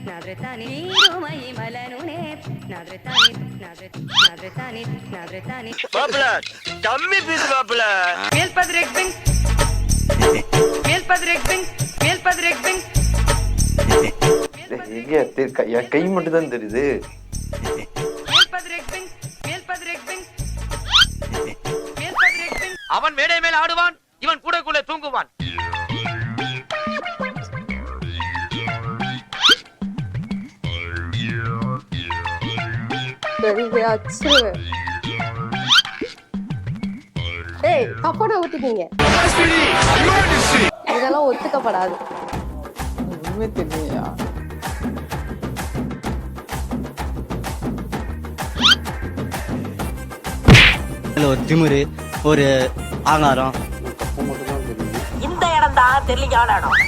nadretani rumai malanune nadretani மாப்ள கம்மி piece மாப்ள மேல்பதிரெக் பிங் என் கை மட்டும் தான் தெரியுது. அவன் மேடை மேல் ஆடுவான், இவன் கூடக்குள்ளே தூங்குவான். கப்பனை ஊத்திட்டீங்க, இதெல்லாம் ஒத்துக்கப்படாது. ஒண்ணுமே தெரியலையா? ஒரு திமிரு, ஒரு ஆங்காரம். மட்டும் தான் தெரியுது. இந்த இடம் தான் தெரியல இடம்.